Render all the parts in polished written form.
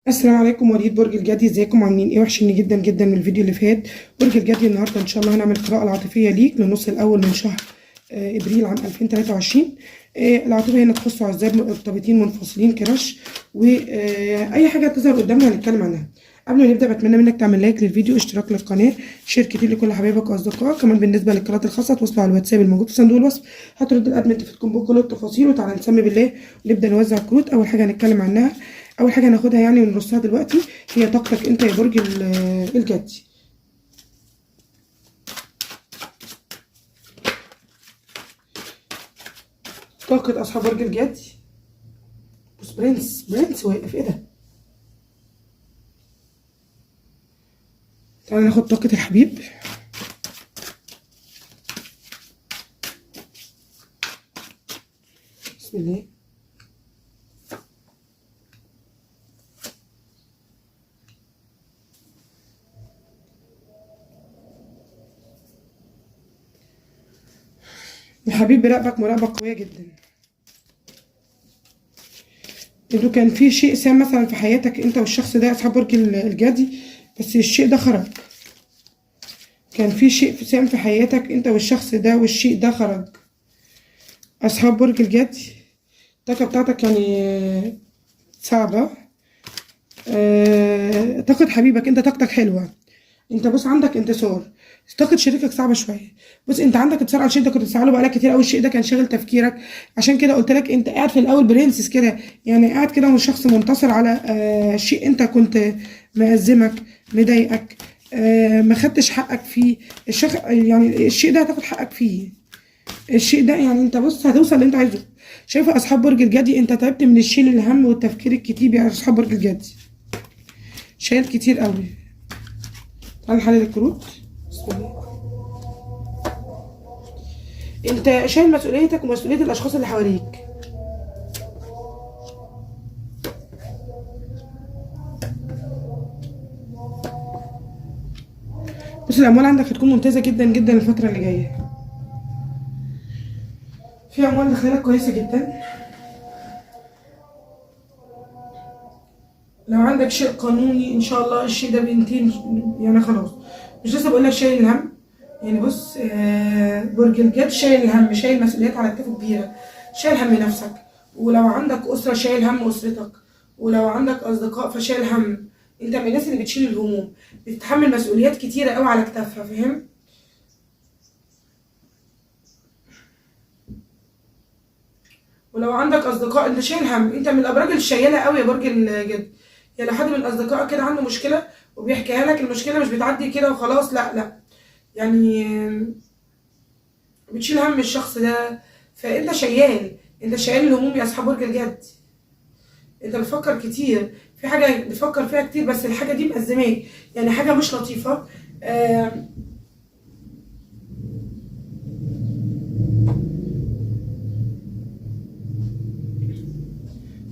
السلام عليكم وليد برج الجدي، ازيكم عاملين ايه؟ وحشني جدا جدا من الفيديو اللي فات. برج الجدي النهارده ان شاء الله هنعمل قراءة العاطفية ليك للنص الاول من شهر ابريل عام 2023. العاطفة هنا تخص اعزاب مرتبطين منفصلين كراش، واي حاجة تظهر قدامنا هنتكلم عنها. قبل ما نبدا بتمنى منك تعمل لايك للفيديو، اشتراك للقناه، شير كتير لكل حبايبك واصدقائك. كمان بالنسبه للقراءات الخاصه هتوصلوا على الواتساب الموجود في صندوق الوصف، هترد الادمن تفيدكم بكل التفاصيل. وتعالى نسمي بالله ونبدا نوزع الكروت. اول حاجه هنتكلم عنها، اول حاجه هناخدها يعني ونرصها دلوقتي، هي طاقتك انت يا برج الجدي. طاقه اصحاب برج الجدي. بص، برنس واقف، ايه ده؟ تعالى ناخد طاقه الحبيب. بسم الله. الحبيب بيراقبك مراقبة قوية جدا. انتوا كان في شيء سام مثلا في حياتك انت والشخص ده اصحاب برج الجدي، بس الشيء ده خرج. كان في شيء سام في حياتك انت والشخص ده، والشيء ده خرج. اصحاب برج الجدي الطاقة بتاعتك يعني صعبة. طاقة حبيبك انت طاقتك حلوة. انت بص عندك انتصار. طاقة شريكك صعبة شوية. بص انت عندك انتصار على الشيء انت كنت بتسعى له بقالك كتير قوي، الشيء ده كان شاغل تفكيرك. عشان كده قلت لك انت قاعد في الاول برنسس كده، يعني قاعد كده وشخص منتصر على شيء انت كنت مأزمك مضايقك، ما خدتش حقك فيه. يعني الشيء ده هتاخد حقك فيه. الشيء ده يعني انت بص هتوصل اللي انت عايزه. شايفه اصحاب برج الجدي انت تعبت من الشيل الهم والتفكير الكتير يا اصحاب برج الجدي، شايل كتير قوي. تعالى نحلل الكروت. بسم الله. انت شايل مسؤوليتك ومسؤولية الاشخاص اللي حواليك. بص الاموال عندك هتكون ممتازة جدا جدا الفترة اللي جاية. في اموال داخلك كويسة جدا. لو عندك شيء قانوني ان شاء الله الشيء ده بينتهي، يعني خلاص. مش لسه بقول لك شايل الهم. يعني بص برج الجد شايل الهم، شايل مسؤوليات على كتافه كبيرة، شايل هم نفسك. ولو عندك أسرة شايل هم أسرتك، ولو عندك أصدقاء فشايل هم. انت من الناس اللي بتشيل الهموم، بتتحمل مسؤوليات كتيرة قوي على كتافها، فاهم؟ ولو عندك أصدقاء انت شايل هم. انت من الأبراج الشيالة قوي يا برج الجد. يعني لو حد من أصدقائك كده عنده مشكلة وبيحكيها لك، المشكلة مش بتعدي كده وخلاص، لا لا. يعني بتشيل هم الشخص ده. فانت شيال، انت شايل الهموم يا اصحاب برج الجد. انت بتفكر كتير في حاجه بتفكر فيها كتير، بس الحاجه دي مأزماك، يعني حاجه مش لطيفه. آه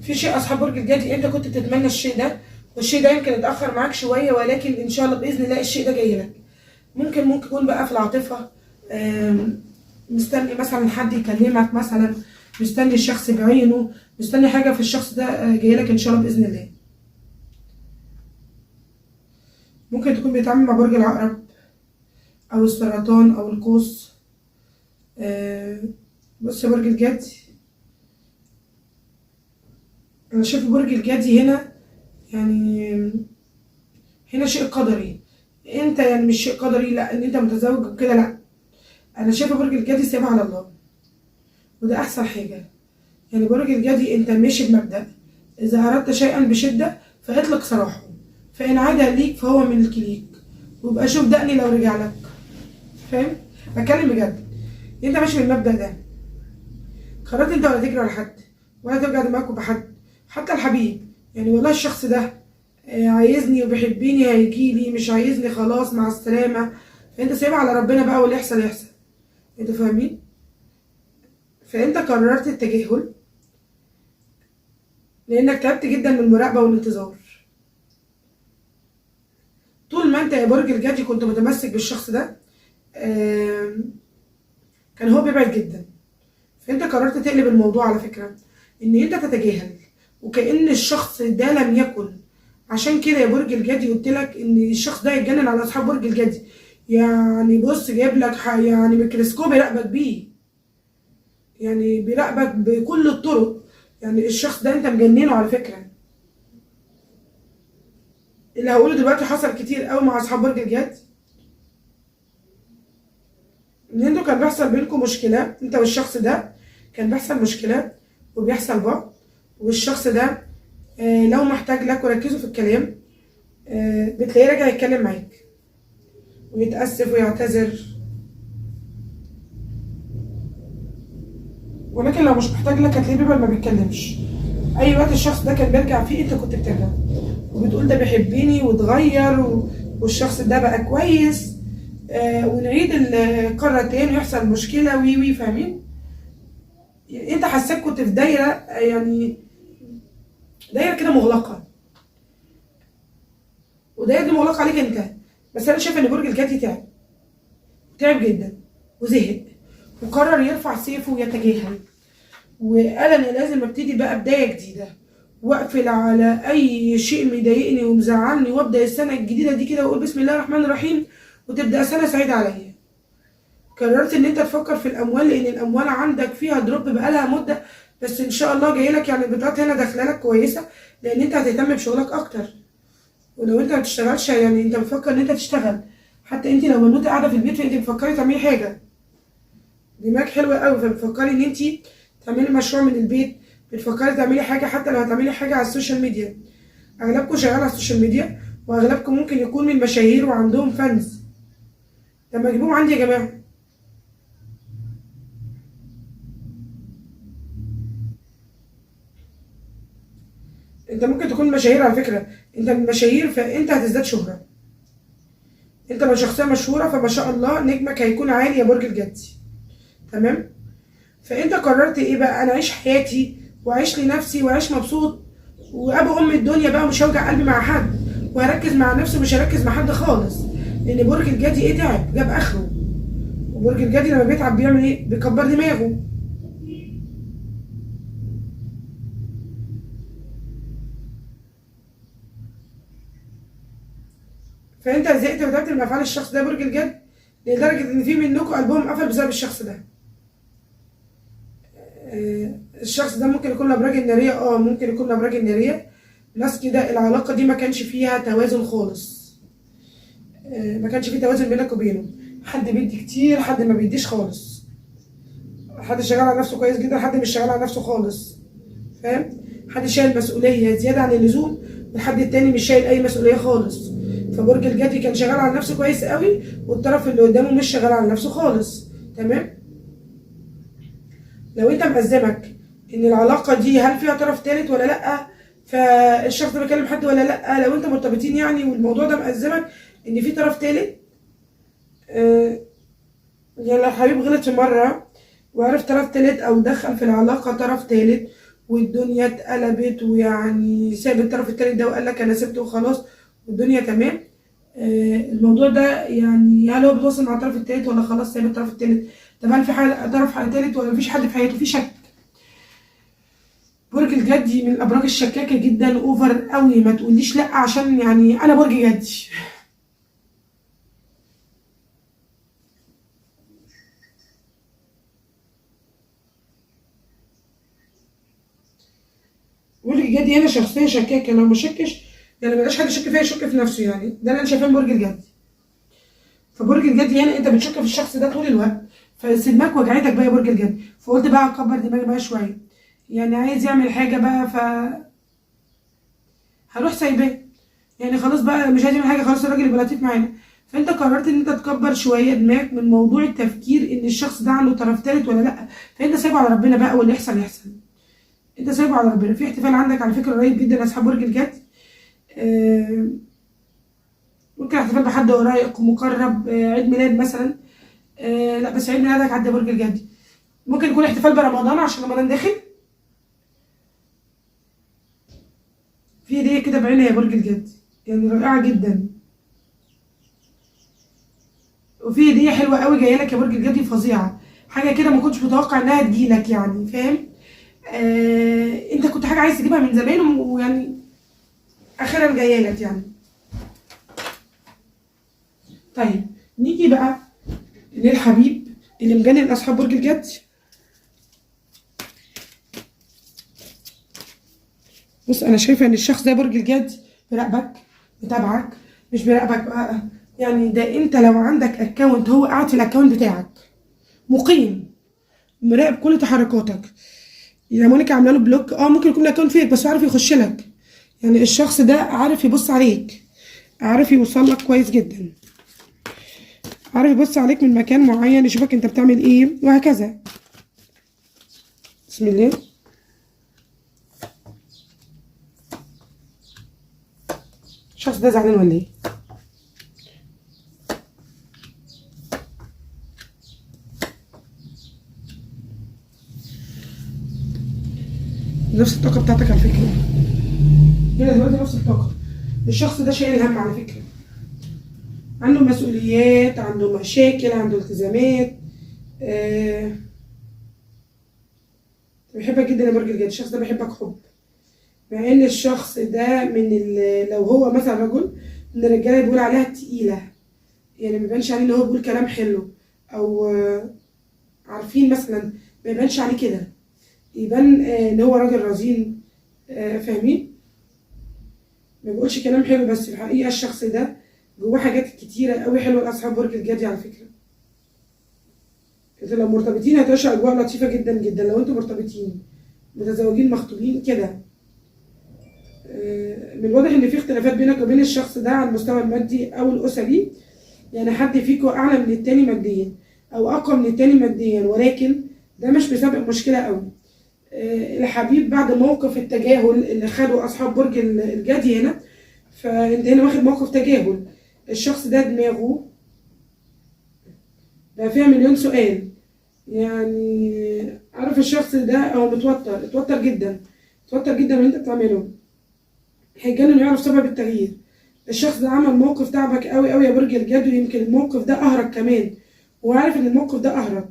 في شيء اصحاب برج الجدي انت كنت تتمنى الشيء ده، والشيء ده يمكن اتاخر معاك شويه، ولكن ان شاء الله باذن الله الشيء ده جاي لك. ممكن يكون بقى في العاطفه. مستني مثلا حد يكلمك مثلا، مستني الشخص بعينه، مستني حاجه في الشخص ده جاي لك ان شاء الله باذن الله. ممكن تكون بيتعامل مع برج العقرب او السرطان او القوس. بص يا برج الجدي، انا شايف برج الجدي هنا، يعني هنا شيء قدري. انت يعني مش شيء قدري لا ان انت متزوج وكده، لا. انا شايفه برج الجدي سايبها على الله، وده احسن حاجه. يعني برج الجدي انت ماشي بمبدأ، اذا اردت شيئا بشده فاطلق سراحه، فان عاد ليك فهو ملك ليك، ويبقى شوف دقني لو رجع لك. فاهم؟ بتكلم بجد. انت ماشي بالمبدأ ده، قررت انت ولا تجري على حد ولا توجع دماغك بحد، حتى الحبيب. يعني والله الشخص ده عايزني وبيحبني هيجيلي، مش عايزني خلاص مع السلامة. فانت سايبها على ربنا بقى، واللي يحصل يحصل. انتوا فاهمين؟ فانت قررت التجاهل لانك تعبت جدا من المراقبة والانتظار. طول ما انت يا برج الجدي كنت متمسك بالشخص ده، كان هو بيبعد جدا. فانت قررت تقلب الموضوع على فكرة، ان انت تتجاهل وكأن الشخص ده لم يكن عشان كده يا برج الجدي قلت لك ان الشخص ده يتجنن على اصحاب برج الجدي. يعني بص جايب لك يعني ميكروسكوب يراقبك بيه، يعني بيراقبك بكل الطرق. يعني الشخص ده انت مجننه على فكره. اللي هقوله دلوقتي حصل كتير قوي مع اصحاب برج الجدي، ان انتوا كان بيحصل بينكم مشكله، انت والشخص ده كان بيحصل مشكله وبيحصل بعض. والشخص ده لو محتاج لك وركزوا في الكلام بتلاقيه راجع يتكلم معاك ويتأسف ويعتذر. ولكن لو مش محتاج لك هتلاقيه بيبقى ما بيتكلمش. اي وقت الشخص ده كان بيرجع فيه انت كنت بترجع وبتقول ده بيحبني واتغير والشخص ده بقى كويس. ونعيد القارة تاني ويحصل مشكلة وي فاهمين؟ انت حسيت كنت في دايرة، يعني دايرة كده مغلقة، ودايرة دي مغلقة عليك انت. بس انا شايفه ان برج الجدي تعب جدا وزهق وقرر يرفع سيفه ويتجاهل، وقال انا لازم ابتدي بقى بدايه جديده واقفل على اي شيء مضايقني ومزعلني، وابدا السنه الجديده دي كده واقول بسم الله الرحمن الرحيم وتبدا سنه سعيده عليا. قررت ان انت تفكر في الاموال، لان الاموال عندك فيها دروب بقالها مده، بس ان شاء الله جاي لك. يعني البطاقات هنا داخله لك كويسه لان انت هتهتم بشغلك اكتر. ولو انت ما بتشتغلش يعني انت بتفكر ان انت تشتغل، حتى انت لو بنوته قاعده في البيت فانت بتفكري تعملي حاجه. دماغك حلوه قوي، فبتفكري ان انت تعملي مشروع من البيت، بتفكري تعملي حاجه، حتى لو هتعملي حاجه على السوشيال ميديا. اغلبكم شغال على السوشيال ميديا، واغلبكم ممكن يكون من مشاهير وعندهم فانز. لما اجيبوهم عندي يا جماعه. انت ممكن تكون مشاهير على فكره، انت من مشاهير فانت هتزداد شهره. انت من شخصيه مشهوره فما شاء الله نجمك هيكون عالي يا برج الجدي. تمام. فانت قررت ايه بقى؟ انا اعيش حياتي واعيش لنفسي واعيش مبسوط وابو ام الدنيا بقى، ومش هوجع قلبي مع حد، وهركز مع نفسي ومش هركز مع حد خالص. لان برج الجدي ايه؟ تعب جاب اخره. وبرج الجدي لما بيتعب بيعمل ايه؟ بيكبر دماغه. فانت زهقت وتعبت من افعال الشخص ده برج الجد، لدرجه ان في منكم قلبهم قفل بسبب الشخص ده. الشخص ده ممكن يكون الابراج الناريه، ممكن يكون الابراج الناريه. ناس كده العلاقه دي ما كانش فيها توازن خالص. ما كانش فيه توازن بينك وبينه. حد بيدي كتير، حد ما بيديش خالص. حد شغال على نفسه كويس جدا، حد مش شغال على نفسه خالص. فاهم؟ حد شايل مسؤوليه زياده عن اللزوم، والحد التاني مش شايل اي مسؤوليه خالص. فبرج الجدي كان شغال على نفسه كويس قوي، والطرف اللي قدامه مش شغال على نفسه خالص. تمام. لو انت مأزمك ان العلاقه دي هل فيها طرف ثالث ولا لا، فالشخص ده بيكلم حد ولا لا، لو انت مرتبطين يعني والموضوع ده مأزمك ان في طرف ثالث، يعني لو حبيب غلط في مره وعرف طرف ثالث او دخل في العلاقه طرف ثالث والدنيا اتقلبت، ويعني ساب الطرف الثالث ده وقال لك انا سبته وخلاص والدنيا تمام، الموضوع ده يعني هل هو بيتواصل مع الطرف الثالث ولا خلاص ساب الطرف الثالث؟ طب هل في طرف ثالث ولا مفيش حد في حياته؟ في شك. برج الجدي من الابراج الشكاكه جدا، اوفر قوي. ما تقوليش لا عشان يعني انا برج جدي. برج الجدي هنا شخصيه شكاكه، لو ما شكش يعني مبقاش حد يشك فيها، يشك في نفسه. يعني ده اللي انا شايفاه برج الجدي. فبرج الجدي هنا انت بتشك في الشخص ده طول الوقت، فدماغك وجعتك بقى يا برج الجدي، فقلت بقى اكبر دماغي بقى شويه. يعني عايز يعمل حاجه بقى هروح سايباه. يعني خلاص بقى مش عايز يعمل حاجه، خلاص الراجل يبقى لطيف معانا. فانت قررت ان انت تكبر شويه دماغك من موضوع التفكير ان الشخص ده عنده طرف ثالث ولا لا. فانت سايبه على ربنا بقى، واللي يحصل يحصل. انت سايبه على ربنا. في احتفال عندك على فكره قريب جدا يا اصحاب برج الجدي. ممكن احتفال بحد قريب مقرب، عيد ميلاد مثلا. لا بس عيد ميلادك عدى برج الجدي. ممكن يكون احتفال برمضان عشان رمضان داخل. في هديه كده بعينها يا برج الجدي، يعني رائعه جدا. وفي هديه حلوه قوي جايه لك يا برج الجدي، فظيعه. حاجه كده ما كنتش متوقع انها تجيلك، يعني فاهم؟ انت كنت حاجه عايز تجيبها من زمان، ويعني اخيرا جايه لك يعني. طيب نيجي بقى للحبيب اللي مجنن اصحاب برج الجدي. بص انا شايفه ان الشخص ده برج الجدي بيراقبك، متابعك، مش بيراقبك بقى يعني، ده انت لو عندك اكونت هو قاعد في الاكونت بتاعك مقيم، مراقب كل تحركاتك. يعني مونيكا عامله له بلوك، ممكن يكون الاكونت فيك بس عارف يخش لك. يعني الشخص ده عارف يبص عليك، عارف يوصل لك كويس جدا، عارف يبص عليك من مكان معين، يشوفك انت بتعمل ايه وهكذا. بسم الله. الشخص ده زعلان ولا ايه؟ نفس الطاقه بتاعتك على فكره كده دلوقتي، نفس الطاقه. الشخص ده شايل هم على فكره، عنده مسؤوليات، عنده مشاكل، عنده التزامات. بيحبك جدا يا برج الجدي. الشخص ده بيحبك حب، مع ان الشخص ده لو هو مثلا رجل من الرجاله بيقول عليها تقيله، يعني ما يبانش عليه ان هو بيقول كلام حلو، او عارفين مثلا ما يبانش عليه كده، يبان ان هو راجل رزين. فاهمين؟ ما بيقولش كلام حلو، بس في الحقيقه الشخص ده جواه حاجات كتيره قوي حلوه لاصحاب برج الجدي على فكره. انتوا لو مرتبطين هتعيشوا اجواء لطيفه جدا جدا. لو انتوا مرتبطين، متزوجين، مخطوبين كده، من الواضح ان في اختلافات بينك وبين الشخص ده على المستوى المادي او الاسري. يعني حد فيكم اعلى من التاني ماديا او اقوى من التاني ماديا، ولكن ده مش بسبب مشكله قوي. الحبيب بعد موقف التجاهل اللي خده اصحاب برج الجدي هنا، فانت هنا واخد موقف تجاهل. الشخص ده دماغه بقى فيها مليون سؤال. يعني عارف الشخص ده هو اتوتر جدا، اتوتر جدا من اللي انت بتعمله، هيجنن يعرف سبب التغيير. الشخص ده عمل موقف تعبك قوي قوي يا برج الجدي، ويمكن الموقف ده اهرج كمان، وعارف ان الموقف ده اهرج.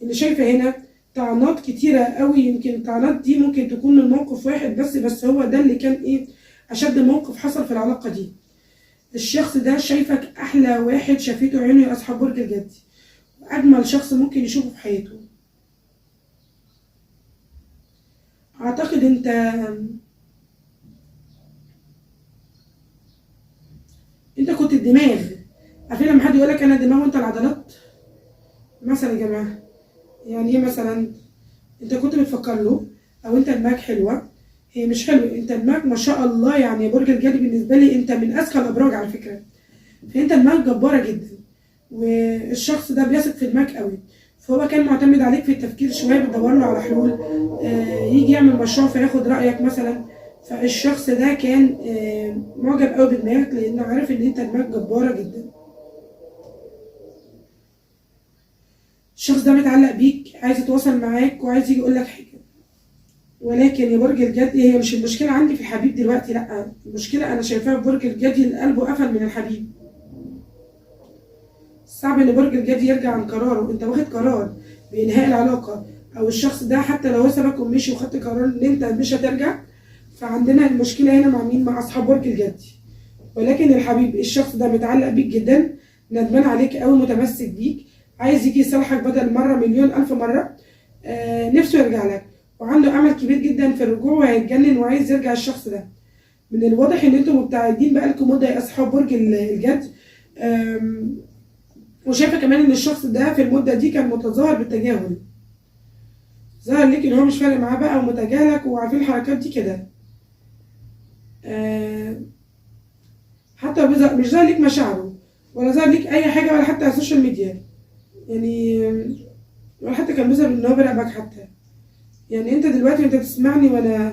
اللي شايفه هنا طعنات كتيره قوي، يمكن الطعنات دي ممكن تكون من موقف واحد بس هو ده اللي كان اشد موقف حصل في العلاقه دي. الشخص ده شايفك احلى واحد شافته عينه يا اصحاب برج الجدي، واجمل شخص ممكن يشوفه في حياته. اعتقد انت كنت الدماغ. عارفين لما حد يقولك انا دماغ وانت العضلات مثلا يا جماعه؟ يعني ايه مثلا؟ انت كنت بتفكر له، او انت دماغك حلوه، هي مش حلوه، انت دماغك ما شاء الله. يعني برج الجدي بالنسبه لي انت من اذكى الابراج على فكره، فانت دماغك جباره جدا، والشخص ده بيثق في دماغك قوي، فهو كان معتمد عليك في التفكير شويه، بتدور له على حلول. يجي يعمل مشروع فياخد رايك مثلا. فالشخص ده كان معجب قوي بدماغك، لانه عارف ان انت دماغك جباره جدا. الشخص ده متعلق بيك، عايز يتواصل معاك، وعايز يجي يقول لك حاجه. ولكن يا برج الجدي هي مش المشكله عندي في الحبيب دلوقتي، لا، المشكله انا شايفاها في برج الجدي اللي قلبه قفل من الحبيب. صعب ان برج الجدي يرجع عن قراره. انت واخد قرار بانهاء العلاقه، او الشخص ده حتى لو هو سابك ومشي وخدت قرار ان انت مش هترجع، فعندنا المشكله هنا مع مين؟ مع اصحاب برج الجدي. ولكن الحبيب الشخص ده متعلق بيك جدا، ندمان عليك قوي، متمسك بيك، عايز يجي يصالحك بدل مره مليون الف مره. نفسه يرجع لك، وعنده امل كبير جدا في الرجوع، وهيتجنن وعايز يرجع الشخص ده. من الواضح ان انتم مبتعدين بقالكم مده يا اصحاب برج الجدي. وشايفه كمان ان الشخص ده في المده دي كان متظاهر بالتجاهل، ظهر ليك ان هو مش فارق معاه بقى ومتجاهلك، وعارفين الحركات دي كده. حتى مش ظهر ليك مشاعره، ولا ظهر ليك اي حاجه، ولا حتى على السوشيال ميديا يعني، ولا حتى كان بيظهر ان هو بيراقبك حتى. يعني انت دلوقتي وانت بتسمعني، ولا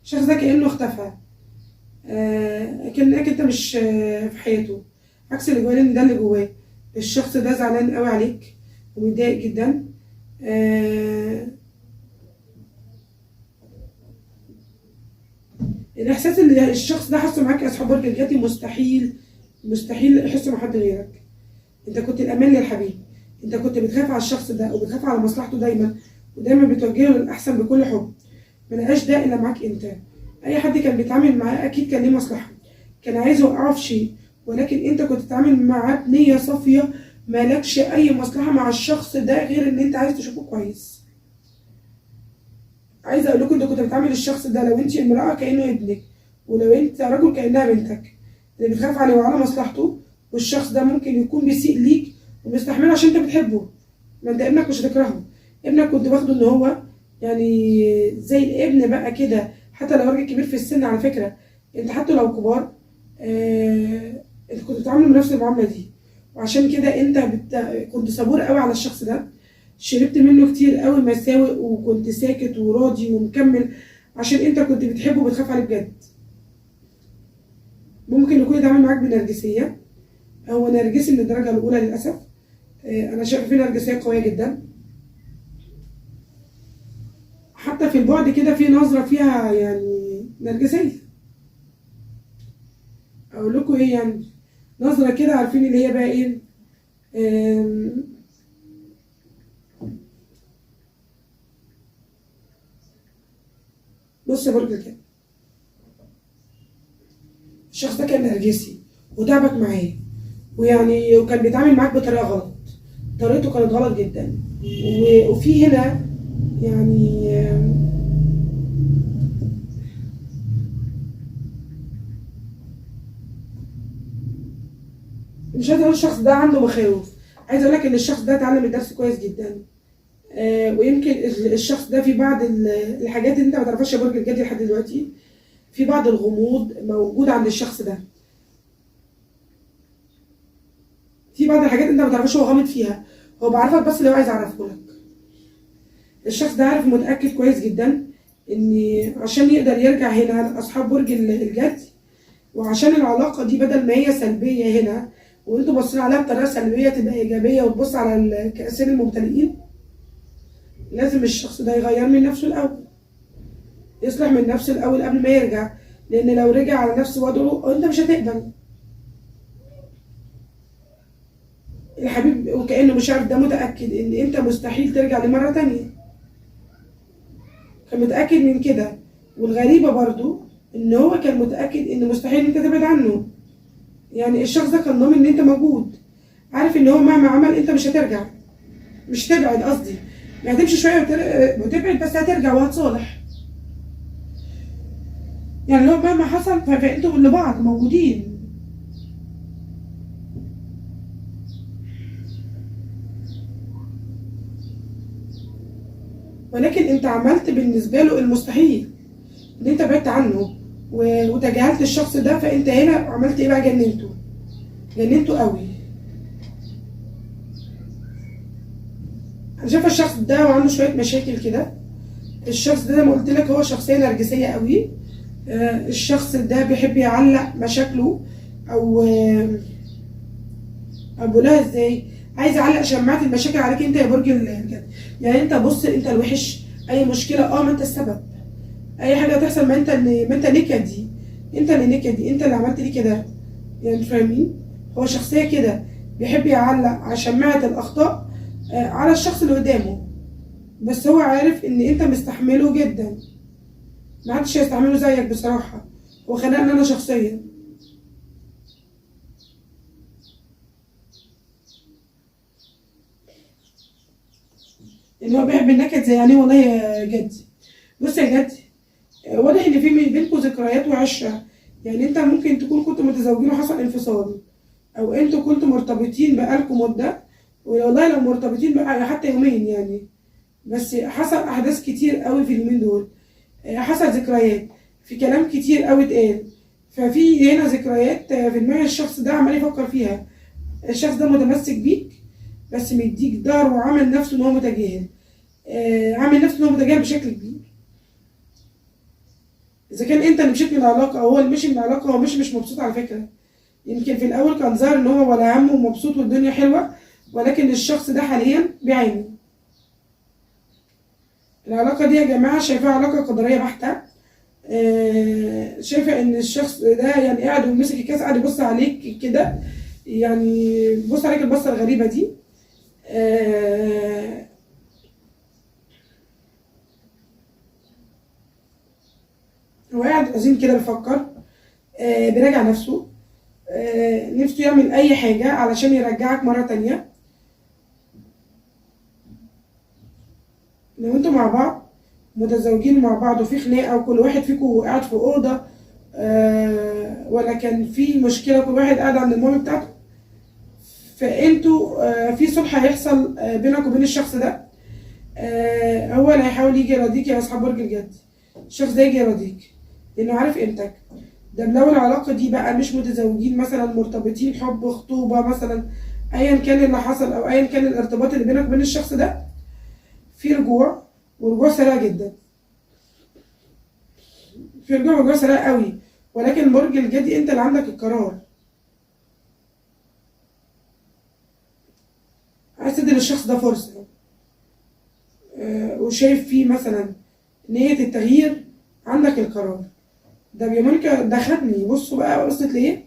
الشخص ده كانه اختفى، كانك انت مش في حياته، عكس اللي جواه، ان ده اللي جواه. الشخص ده زعلان قوي عليك ومتضايق جدا. الاحساس اللي الشخص ده حاسه معاك يا اصحاب برج الجدي مستحيل يحسه مع حد غيرك. انت كنت الامان للحبيب، انت كنت بتخاف على الشخص ده وبتخاف على مصلحته دايما، ودايما بتوجهه للاحسن بكل حب. ما لقاش ده الا معاك انت. اي حد كان بيتعامل معاه اكيد كان ليه مصلحه، كان عايز يوقعه في شيء، ولكن انت كنت بتتعامل معاه بنيه صافيه، مالكش اي مصلحه مع الشخص ده غير ان انت عايز تشوفه كويس. عايزه اقول لكم انت كنت بتعامل الشخص ده لو انت امراه كانه ابنك، ولو انت رجل كانها بنتك، اللي بتخاف عليه وعلى مصلحته. والشخص ده ممكن يكون بيسيء ليك ومستحمله عشان انت بتحبه، ما انت ابنك مش هتكرهه. ابنك كنت واخده ان هو يعني زي الابن بقى كده، حتى لو راجل كبير في السن على فكره، انت حتى لو كبار انت كنت بتتعاملوا بنفس المعامله دي. وعشان كده انت كنت صبور قوي على الشخص ده، شربت منه كتير قوي مساوئ، وكنت ساكت وراضي ومكمل عشان انت كنت بتحبه وبتخاف عليه بجد. ممكن يكون يتعامل معاك بنرجسيه، هو نرجسي من الدرجه الاولى للاسف. انا شايفه فيه نرجسيه قويه جدا، حتى في البعد كده في نظره فيها يعني نرجسيه. اقول لكم ايه يعني، نظره كده عارفين اللي هي بقى ايه. آم، بص يا برج الجدي، الشخص ده كان نرجسي وتعبك معاه، ويعني وكان بيتعامل معاك بطريقه غلط، طريقته كانت غلط جدا. وفي هنا يعني مش عايزه اقول الشخص ده عنده مخاوف، عايزه اقول لك ان الشخص ده اتعلم الدرس كويس جدا. ويمكن الشخص ده في بعض الحاجات اللي انت ما تعرفهاش يا برج الجدي لحد دلوقتي، في بعض الغموض موجود عند الشخص ده، في بعض الحاجات انت ما تعرفهاش هو غامض فيها، هو بعرفك بس اللي هو عايز يعرفه لك. الشخص ده عارف متاكد كويس جدا ان عشان يقدر يرجع هنا لاصحاب برج الجدي، وعشان العلاقه دي بدل ما هي سلبيه هنا وانتوا باصين عليها بطريقه سلبيه تبقى ايجابيه وتبص على الكاسين الممتلئين، لازم الشخص ده يغير من نفسه الاول، يصلح من نفسه الاول قبل ما يرجع. لان لو رجع على نفس وضعه انت مش هتقبل. الحبيب وكانه مش عارف ده متاكد ان انت مستحيل ترجع لمره تانية، كان متاكد من كده. والغريبه برضو ان هو كان متاكد ان مستحيل انت تبعد عنه، يعني الشخص ده كان ضامن ان انت موجود، عارف ان هو مهما عمل انت مش هترجع، مش تبعد قصدي، يعني هتمشي شويه وتبعد بس هترجع وهتصالح. يعني لو مهما حصل فانتوا لبعض موجودين. ولكن انت عملت بالنسبه له المستحيل، ان انت بعدت عنه وتجاهلت الشخص ده، فانت هنا عملت ايه بقى؟ جننته، جننته قوي. انا شايفه الشخص ده وعنده شويه مشاكل كده. الشخص ده زي ما قلت لك هو شخصيه نرجسيه قوي. الشخص ده بيحب يعلق مشاكله، او بقولها ازاي، عايز يعلق شماعه المشاكل عليك انت يا برج الجدي. يعني انت بص، انت الوحش، اي مشكله ما انت السبب، اي حاجه هتحصل ما انت نكدي، انت اللي نكدي، انت اللي عملت لي كده. يعني فاهمين؟ هو شخصيه كده بيحب يعلق على شماعه الاخطاء على الشخص اللي قدامه، بس هو عارف ان انت مستحمله جدا، ما حدش هيستحمله زيك بصراحه، هو خلقني انا شخصيا. ان هو بيحب النكد زي يعني والله يا جدي. بص يا جدي، واضح ان في بينكم ذكريات وعشره، يعني انت ممكن تكون كنتوا متزوجين وحصل انفصال، او انتوا كنتوا مرتبطين بقالكم مده، والله لو مرتبطين بقى حتى يومين يعني، بس حصل احداث كتير قوي في اليومين دول، حصل ذكريات، في كلام كتير قوي اتقال، ففي هنا ذكريات في دماغ الشخص ده عمال يفكر فيها. الشخص ده متمسك بيك بس مديك ضهر، وعامل نفسه ان هو متجاهل، عامل نفسه ان هو متجاهل بشكل كبير. اذا كان انت اللي مشيت من العلاقه او هو اللي مشي من العلاقه، هو مش مبسوط على فكره. يمكن في الاول كان ظاهر ان هو ولا هم ومبسوط والدنيا حلوه، ولكن الشخص ده حاليا بيعاني. العلاقه دي يا جماعه شايفاها علاقه قدريه بحته. شايفه ان الشخص ده يعني قاعد ومسك الكاس قاعد يبص عليك كده، يعني بص عليك البصه الغريبه دي. آه، هو قاعد حزين كده بيفكر، بيراجع نفسه، نفسه يعمل اي حاجة علشان يرجعك مرة تانية. لو انتوا مع بعض متزوجين مع بعض وفي خناقة وكل واحد فيكم قاعد في أوضة، ولا كان في مشكلة كل واحد قاعد عند المامي بتاعته، فانتوا في صلح هيحصل بينك وبين الشخص ده. هو اللي هيحاول يجي يراضيك يا اصحاب برج الجدي. الشخص ده يجي يراضيك لانه عارف قيمتك. ده لو العلاقة دي بقى مش متزوجين مثلا، مرتبطين حب خطوبة مثلا، ايا كان اللي حصل او ايا كان الارتباط اللي بينك وبين الشخص ده، في رجوع ورجوع سريع جدا. في رجوع ورجوع سريع قوي، ولكن برج الجدي انت اللي عندك القرار. عايز تدي للشخص ده فرصة، وشايف فيه مثلا نية التغيير، عندك القرار. ده يا مونيكا ده خدني، بصوا بقى وصلت لإيه.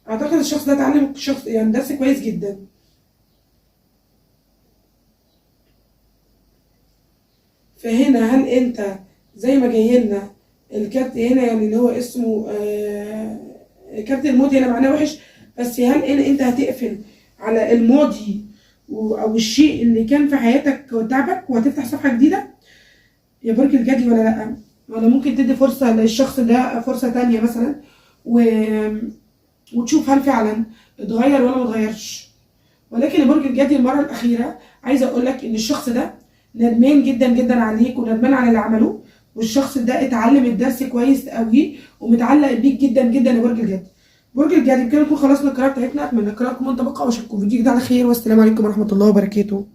أعتقد الشخص ده اتعلم شخص يعني درس كويس جدا. فهنا هل أنت زي ما جاي لنا الكارت هنا يعني اللي هو اسمه كارت الموت هنا معناه وحش، بس هل أنت هتقفل على الماضي أو الشيء اللي كان في حياتك وتعبك وهتفتح صفحة جديدة يا برج الجدي ولا لأ؟ ولا ممكن تدي فرصة للشخص ده فرصة تانية مثلا وتشوف هل فعلا اتغير ولا متغيرش. ولكن يا برج الجدي المرة الأخيرة عايزة أقول لك إن الشخص ده ندمان جدا جدا عليك وندمان على اللي عمله، والشخص ده اتعلم الدرس كويس قوي ومتعلق بيك جدا جدا يا برج الجدي. برج الجدي بكده نكون خلصنا القراءة بتاعتنا. أتمنى القراءة تكون منطبقة وأشوفكم في فيديو جديد على خير، والسلام عليكم ورحمة الله وبركاته.